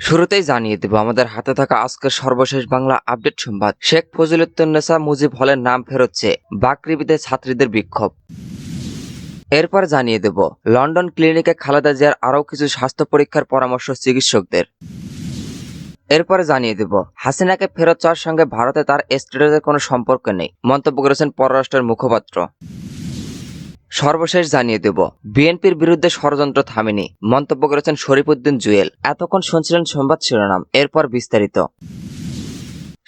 শুরুতেই জানিয়ে দেব আমাদের হাতে থাকা আজকের সর্বশেষ বাংলা আপডেট সংবাদ। শেখ ফজিলুত্তোন্নেছা মুজিব হলের নাম ফেরত চেয়ে বাকৃবিতে ছাত্রীদের বিক্ষোভ। এরপর জানিয়ে দেব লন্ডন ক্লিনিকে খালেদা জিয়ার আরও কিছু স্বাস্থ্য পরীক্ষার পরামর্শ চিকিৎসকদের। এরপরে জানিয়ে দেব হাসিনাকে ফেরত চাওয়ার সঙ্গে ভারতে তার স্ট্যাটাসের কোনো সম্পর্ক নেই, মন্তব্য করেছেন পররাষ্ট্রের মুখপাত্র। সর্বশেষ জানিয়ে দেব বিএনপির বিরুদ্ধে ষড়যন্ত্র থামেনি, মন্তব্য করেছেন শরীফউদ্দিন জুয়েল। এতক্ষণ শুনছিলেন সংবাদ শিরোনাম, এরপর বিস্তারিত।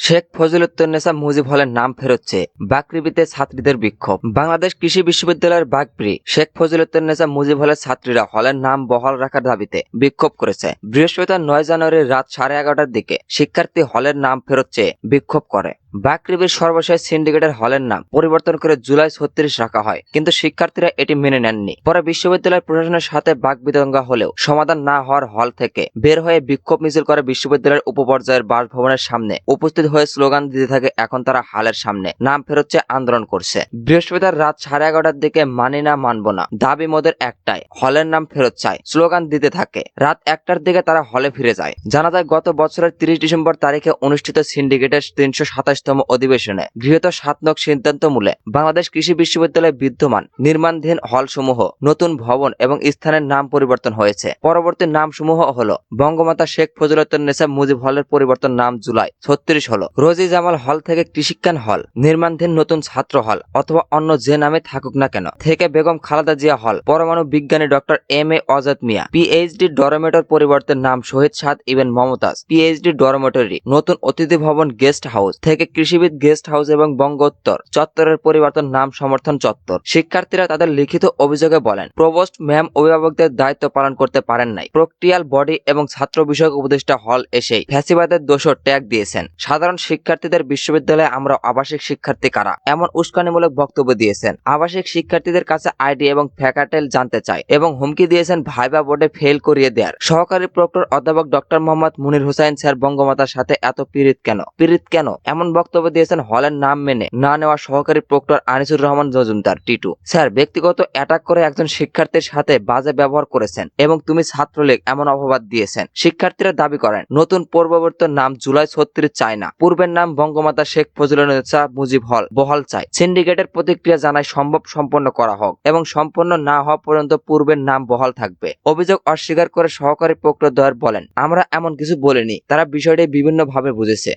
শেখ ফজিলুত্তোন্নেছা মুজিব হলের নাম ফেরত চেয়ে বাকৃবিতে ছাত্রীদের বিক্ষোভ। বাংলাদেশ কৃষি বিশ্ববিদ্যালয়ের বাকপ্রি শেখ ফজিলুত্তোন্নেছা মুজিব হলের ছাত্রীরা হলের নাম বহাল রাখার দাবিতে বিক্ষোভ করেছে। বৃহস্পতিবার 9 জানুয়ারি রাত 11:30টার দিকে শিক্ষার্থী হলের নাম ফেরত চেয়ে বিক্ষোভ করে। বাকৃবির সর্বশেষ সিন্ডিকেটের হলের নাম পরিবর্তন করে জুলাই 36 রাখা হয়, কিন্তু শিক্ষার্থীরা এটি মেনে নেননি। পরে বিশ্ববিদ্যালয় প্রশাসনের সাথে বাকবিতণ্ডা হলেও সমাধান না হওয়ার হল থেকে বের হয়ে বিক্ষোভ মিছিল করে বিশ্ববিদ্যালয়ের উপপর্যায়ের বাসভবনের সামনে উপস্থিত হয়ে স্লোগান দিতে থাকে। এখন তারা হলের সামনে নাম ফেরত চেয়ে আন্দোলন করছে। বৃহস্পতিবার রাত 11:30টার দিকে মানি না মানব না, দাবি মোদের একটাই, হলের নাম ফেরত চাই স্লোগান দিতে থাকে। রাত 1টার দিকে তারা হলে ফিরে যায়। জানা যায় গত বছরের 30 ডিসেম্বর তারিখে অনুষ্ঠিত সিন্ডিকেটের 327তম অধিবেশনে গৃহীত 7 নং সিদ্ধান্তমূলে বাংলাদেশ কৃষি বিশ্ববিদ্যালয়ে বিদ্যমান নির্মাণাধীন হলসমূহ, নতুন ভবন এবং স্থানের নাম পরিবর্তন হয়েছে। পরবর্তী নামসমূহ হলো বঙ্গমাতা শেখ ফজিলুত্তোন্নেছা মুজিব হলের পরিবর্তন নাম জুলাই 36 হলো রোজি জামাল হল থেকে কৃষিজ্ঞান হল, নির্মাণাধীন নতুন ছাত্র হল অথবা অন্য যে নামে থাকুক না কেন থেকে বেগম খালেদা জিয়া হল, পরমাণু বিজ্ঞানী ডক্টর এম.এ. অজাদ মিয়া পিএইচডি ডরমেটর পরিবর্তে নাম শহীদ সাদ ইবেন মমতাজ পিএইচডি ডরমেটরি, নতুন অতিথি ভবন গেস্ট হাউস থেকে কৃষিবিদ গেস্ট হাউস এবং বঙ্গোত্তর চত্বরের পরিবর্তন নাম সমর্থন চত্বর। শিক্ষার্থীরা তাদের লিখিত অভিযোগে বলেন, প্রভোস্ট ম্যাম অভিভাবকদের দায়িত্ব পালন করতে পারেন নাই। প্রক্রিয়াল বডি এবং ছাত্র বিষয়ক উপদেষ্টা হল এসেই ফ্যাসিবাদের দোষর ট্যাগ দিয়েছেন। সাধারণ শিক্ষার্থীদের বিশ্ববিদ্যালয়ে আমরা আবাসিক শিক্ষার্থী কারা এমন উস্কানিমূলক বক্তব্য দিয়েছেন। আবাসিক শিক্ষার্থীদের কাছে আইডি এবং ফ্যাকাল্টি জানতে চায় এবং হুমকি দিয়েছেন ভাইবা বোর্ডে ফেল করিয়ে দেয়ার। সহকারী প্রক্টর অধ্যাপক ডক্টর মোহাম্মদ মুনির হুসাইন স্যার বঙ্গমাতার সাথে এত পীড়িত কেন এমন বক্তব্য দিয়েছেন হলের নাম মেনে না নেওয়া সহকারী প্রক্টর আনিসুর রহমান মজুমদার টিটু। স্যার ব্যক্তিগত অ্যাটাক করে একজন শিক্ষার্থীর সাথে বাজে ব্যবহার করেছেন এবং তুমি ছাত্রলীগ এমন অপবাদ দিয়েছেন। শিক্ষার্থীরা দাবি করেন নতুন পরিবর্তন নাম জুলাই 36 চায় না, পূর্বের নাম বঙ্গমাতা শেখ ফজিলুন্নেছা মুজিব হল বহাল চায়। সিন্ডিকেটের প্রতিক্রিয়া জানায় সম্ভব সম্পন্ন করা হোক এবং সম্পন্ন না হওয়া পর্যন্ত পূর্বের নাম বহাল থাকবে। অভিযোগ অস্বীকার করে সহকারী প্রক্টর দ্বয় বলেন, আমরা এমন কিছু বলিনি, তারা বিষয়টি বিভিন্নভাবে বুঝেছে।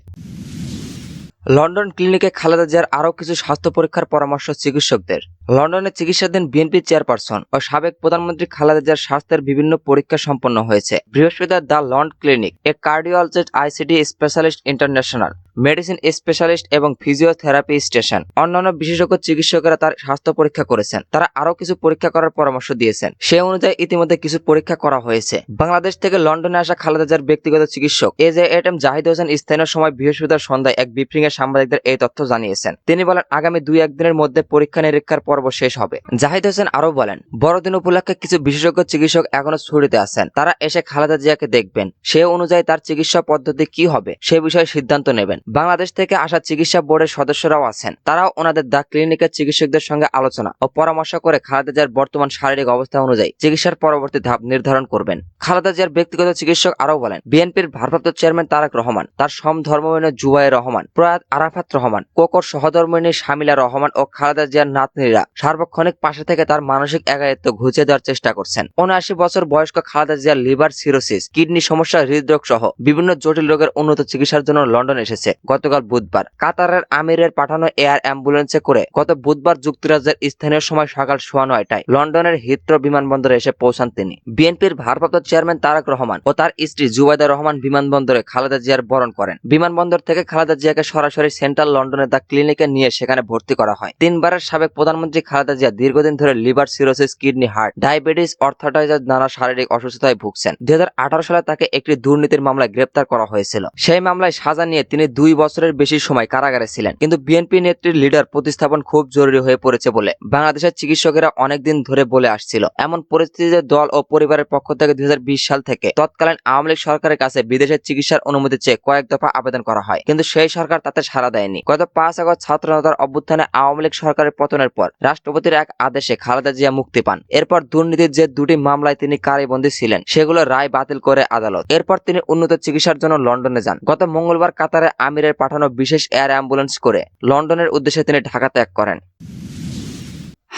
লন্ডন ক্লিনিকে খালেদা জিয়ার আরও কিছু স্বাস্থ্য পরীক্ষার পরামর্শ চিকিৎসকদের। লন্ডনে চিকিৎসাধীন বিএনপি চেয়ারপারসন ও সাবেক প্রধানমন্ত্রী খালেদা জিয়ার স্বাস্থ্যের বিভিন্ন পরীক্ষা সম্পন্ন হয়েছে। বৃহস্পতিবার the London clinic A cardiologist, ICD specialist, international medicine specialist এবং ফিজিওথেরাপি স্টেশন অন্যান্য বিশেষজ্ঞ চিকিৎসকেরা তার স্বাস্থ্য পরীক্ষা করেছেন। তারা আরও কিছু পরীক্ষা করার পরামর্শ দিয়েছেন। সে অনুযায়ী ইতিমধ্যে কিছু পরীক্ষা করা হয়েছে। বাংলাদেশ থেকে লন্ডনে আসা খালেদা জিয়ার ব্যক্তিগত চিকিৎসক এজেএম জাহিদ হোসেন স্থানীয় সময় বৃহস্পতিবার সন্ধ্যায় এক ব্রিফিংয়ে সাংবাদিকদের এই তথ্য জানিয়েছেন। তিনি বলেন, আগামী 2-1 দিনের মধ্যে পরীক্ষা নিরীক্ষার পর্ব শেষ হবে। জাহিদ হোসেন আরো বলেন, বড়দিন উপলক্ষে কিছু বিশেষজ্ঞ চিকিৎসক এখনো ছুটিতে আছেন। তারা এসে খালেদা জিয়াকে দেখবেন, সে অনুযায়ী তার চিকিৎসা পদ্ধতি কি হবে সে বিষয়ে সিদ্ধান্ত নেবেন। বাংলাদেশ থেকে আসা চিকিৎসা বোর্ডের সদস্যরাও আছেন, তারাও ওনাদের দ্য ক্লিনিকের চিকিৎসকদের সঙ্গে আলোচনা ও পরামর্শ করে খালেদা জিয়ার বর্তমান শারীরিক অবস্থা অনুযায়ী চিকিৎসার পরবর্তী ধাপ নির্ধারণ করবেন। খালেদা জিয়ার ব্যক্তিগত চিকিৎসক আরও বলেন, বিএনপির ভারপ্রাপ্ত চেয়ারম্যান তারেক রহমান, তার সমধর্মীয় জুবায়ের রহমান, প্রয়াত আরাফাত রহমান, কোকর সহধর্মিণী শামিলা রহমান ও খালেদা জিয়ার নাতনিরা সার্বক্ষণিক পাশে থেকে তার মানসিক একাকিত্ব ঘুচিয়ে দেওয়ার চেষ্টা করছেন। 79 বছর বয়স্ক খালেদা জিয়ার লিভার সিরোসিস, কিডনি সমস্যা, হৃদরোগ সহ বিভিন্ন জটিল রোগের উন্নত চিকিৎসার জন্য লন্ডন এসেছে। গতকাল বুধবার কাতারের আমিরের পাঠানো এয়ার অ্যাম্বুলেন্সে করে গত বুধবার যুক্তরাজ্যের স্থানীয় সময় সকাল 9:15টায় লন্ডনের হিথ্রো বিমানবন্দরে এসে পৌঁছান তিনি। বিএনপির ভারপ্রাপ্ত চেয়ারম্যান তারেক রহমান ও তার স্ত্রী জুবাইদা রহমান বিমানবন্দরে খালেদা জিয়ার বরণ করেন। বিমানবন্দর থেকে খালেদা জিয়াকে সরাসরি সেন্ট্রাল লন্ডনের দ্য ক্লিনিকে নিয়ে সেখানে ভর্তি করা হয়। 3বারের সাবেক প্রধানমন্ত্রী খালেদা জিয়া দীর্ঘদিন ধরে liver cirrhosis, kidney, heart, diabetes, arthritis নানা শারীরিক অসুস্থতায় ভুগছেন। 2018 সালে তাকে একটি দুর্নীতির মামলায় গ্রেপ্তার করা হয়েছিল। সেই মামলায় সাজা নিয়ে তিনি 2 বছরের বেশি সময় কারাগারে ছিলেন। কিন্তু বিএনপি নেত্রীর লিডার প্রতিস্থাপন খুব জরুরি হয়ে পড়েছে বলে বাংলাদেশের চিকিৎসকেরা অনেকদিন ধরে বলে আসছিল। এমন পরিস্থিতিতে দল ও পরিবারের পক্ষ থেকে 2020 সাল থেকে তৎকালীন আওয়ামী লীগ সরকারের কাছে বিদেশের চিকিৎসার অনুমতি চেয়ে কয়েক দফা আবেদন করা হয়, কিন্তু সেই সরকার তাতে সাড়া দেয়নি। গত 5 আগস্ট ছাত্র জনতার অভ্যুত্থানে আওয়ামী লীগ সরকারের পতনের পর রাষ্ট্রপতির এক আদেশে খালেদা জিয়া মুক্তি পান। এরপর দুর্নীতির যে দুটি মামলায় তিনি কারাবন্দী ছিলেন সেগুলো রায় বাতিল করে আদালত। এরপর তিনি উন্নত চিকিৎসার জন্য লন্ডনে যান। গত মঙ্গলবার কাতারে আমিরের পাঠানো বিশেষ এয়ার অ্যাম্বুলেন্স করে লন্ডনের উদ্দেশ্যে তিনি ঢাকা ত্যাগ করেন।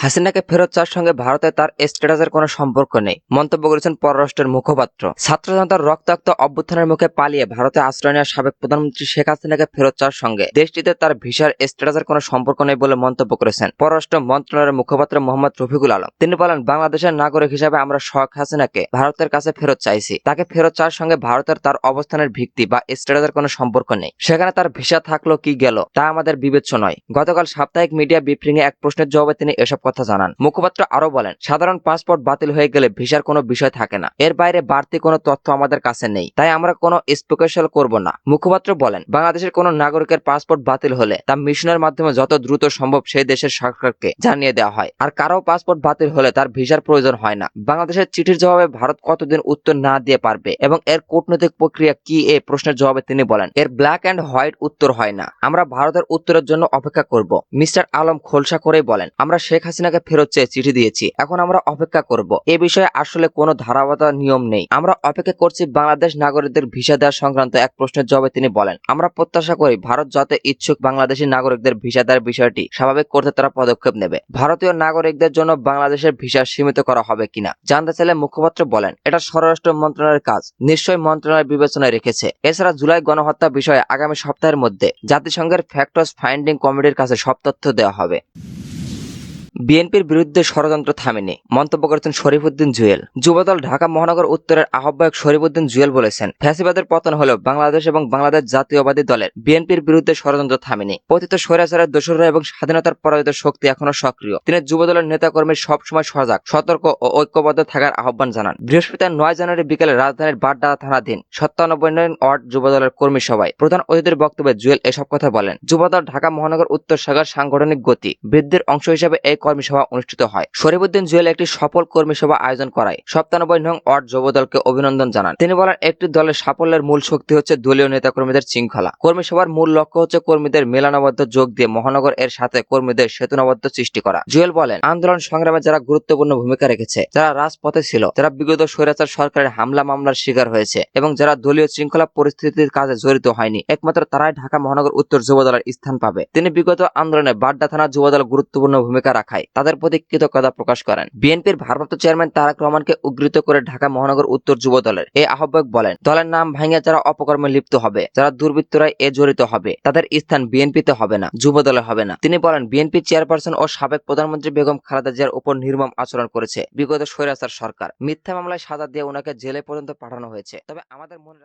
হাসিনাকে ফেরত চাওয়ার সঙ্গে ভারতে তার স্ট্যাটাসের কোনো সম্পর্ক নেই মন্তব্য করেছেন পররাষ্ট্রের মুখপাত্র। ছাত্র জনতার রক্তাক্ত অভ্যুত্থানের মুখে পালিয়ে ভারতে আশ্রয় নেওয়া সাবেক প্রধানমন্ত্রী শেখ হাসিনাকে ফেরত চাওয়ার সঙ্গে দেশটিতে তার ভিসার স্ট্যাটাসের কোনো সম্পর্ক নেই বলে মন্তব্য করেছেন পররাষ্ট্র মন্ত্রণালয়ের মুখপাত্র মোহাম্মদ রফিকুল আলম। তিনি বলেন, বাংলাদেশের নাগরিক হিসেবে আমরা শেখ হাসিনাকে ভারতের কাছে ফেরত চাইছি। তাকে ফেরত চাওয়ার সঙ্গে ভারতের তার অবস্থানের ভিত্তি বা স্ট্যাটাসের কোনো সম্পর্ক নেই। সেখানে তার ভিসা থাকলো কি গেল তা আমাদের বিবেচ্য নয়। গতকাল সাপ্তাহিক মিডিয়া ব্রিফিংয়ে এক প্রশ্নের জবাবে তিনি এসব কথা জানান। মুখপাত্র আরো বলেন, সাধারণ পাসপোর্ট বাতিল হয়ে গেলে ভিসার কোনো বিষয় থাকে না। এর বাইরে বাড়তি কোনো তথ্য আমাদের কাছে নেই, তাই আমরা কোনো স্পেকুলেশন করব না। মুখপাত্র বলেন, বাংলাদেশের কোনো নাগরিকের পাসপোর্ট বাতিল হলে তা মিশনের মাধ্যমে যত দ্রুত সম্ভব সেই দেশের সরকারকে জানিয়ে দেওয়া হয়। আর কারো পাসপোর্ট বাতিল হলে তার ভিসার প্রয়োজন হয় না। বাংলাদেশের চিঠির জবাবে ভারত কতদিন উত্তর না দিয়ে পারবে এবং এর কূটনৈতিক প্রক্রিয়া কি, এ প্রশ্নের জবাবে তিনি বলেন, এর ব্ল্যাক অ্যান্ড হোয়াইট উত্তর হয় না। আমরা ভারতের উত্তরের জন্য অপেক্ষা করব। মিস্টার আলম খোলসা করেই বলেন, আমরা শেখ হাসিনাকে ফেরত চেয়ে চিঠি দিয়েছি, এখন আমরা অপেক্ষা করব। এ বিষয়ে আসলে কোনো ধারাবাহিকতা নিয়ম নেই। আমরা অপেক্ষা করছি বাংলাদেশ নাগরিকদের ভিসা দেওয়া সংক্রান্ত এক প্রশ্নের জবাবে তিনি বলেন, আমরা প্রত্যাশা করি ভারত যাতে ইচ্ছুক বাংলাদেশি নাগরিকদের ভিসা দেওয়ার বিষয়টি স্বাভাবিক করতে তারা পদক্ষেপ নেবে। ভারতীয় নাগরিকদের জন্য বাংলাদেশের ভিসা সীমিত করা হবে কিনা জানতে চাইলে মুখপাত্র বলেন, এটা স্বরাষ্ট্র মন্ত্রণালয়ের কাজ, নিশ্চয়ই মন্ত্রণালয় বিবেচনায় রেখেছে। এছাড়া জুলাই গণহত্যা বিষয়ে আগামী সপ্তাহের মধ্যে জাতিসংঘের ফ্যাক্টস ফাইন্ডিং কমিটির কাছে সব তথ্য দেওয়া হবে। বিএনপির বিরুদ্ধে ষড়যন্ত্র থামেনি মন্তব্য করেছেন শরীফউদ্দীন জুয়েল। যুবদল ঢাকা মহানগর উত্তরের আহ্বায়ক শরীফউদ্দীন জুয়েল বলেছেন, ফ্যাসিবাদের পতন হলেও বাংলাদেশ এবং বাংলাদেশ জাতীয়বাদী দলের বিএনপির বিরুদ্ধে ষড়যন্ত্র থামেনি। পতিত স্বৈরাচারের দোসররা এবং স্বাধীনতার পরাজিত শক্তি এখনো সক্রিয়। তিনি যুবদলের নেতাকর্মী সবসময় সজাগ, সতর্ক ও ঐক্যবদ্ধ থাকার আহ্বান জানান। বৃহস্পতিবার 9 জানুয়ারি বিকেলে রাজধানীর বাড্ডা থানাধীন 97 নং ওয়ার্ড যুবদলের কর্মী সভায় প্রধান অতিথির বক্তব্যে জুয়েল এসব কথা বলেন। যুবদল ঢাকা মহানগর উত্তর শাখার সাংগঠনিক গতি বৃদ্ধির অংশ হিসেবে এই কর্মী সভা অনুষ্ঠিত হয়। শরীফউদ্দীন জুয়েল একটি সফল কর্মী সভা আয়োজন করায় 97 নং ওয়ার্ড যুবদলকে অভিনন্দন জানান। তিনি বলেন, একটি দলের সাফল্যের মূল শক্তি হচ্ছে দলীয় নেতাকর্মীদের শৃঙ্খলা। কর্মী সভার মূল লক্ষ্য হচ্ছে কর্মীদের মেলানবদ্ধ যোগ দিয়ে মহানগর এর সাথে কর্মীদের সেতুনবদ্ধ সৃষ্টি করা। জুয়েল বলেন, আন্দোলন সংগ্রামে যারা গুরুত্বপূর্ণ ভূমিকা রেখেছে, যারা রাজপথে ছিল, যারা বিগত স্বৈরাচার সরকারের হামলা মামলার শিকার হয়েছে এবং যারা দলীয় শৃঙ্খলা পরিস্থিতির কাজে জড়িত হয়নি, একমাত্র তারাই ঢাকা মহানগর উত্তর যুবদলের স্থান পাবে। তিনি বিগত আন্দোলনে বাড্ডা থানা যুবদল গুরুত্বপূর্ণ ভূমিকা রাখায় তাদের প্রতি কৃতজ্ঞতা প্রকাশ করেন। বিএনপির ভারপ্রাপ্ত চেয়ারম্যান তারেক রহমানকে উদ্ধৃত করে ঢাকা মহানগর উত্তর যুবদলের এই আহ্বায়ক বলেন, দলের নাম ভাঙিয়ে যারা অপকর্মে লিপ্ত হবে, যারা দুর্বৃত্তরা এ জড়িত হবে, তাদের স্থান বিএনপিতে হবে না, যুবদলে হবে না। তিনি বলেন, বিএনপি চেয়ারপারসন ও সাবেক প্রধানমন্ত্রী বেগম খালেদা জিয়ার উপর নির্মম আচরণ করেছে বিগত স্বৈরাচার সরকার। মিথ্যা মামলায় সাজা দিয়ে ওনাকে জেলে পর্যন্ত পাঠানো হয়েছে। তবে আমাদের মনে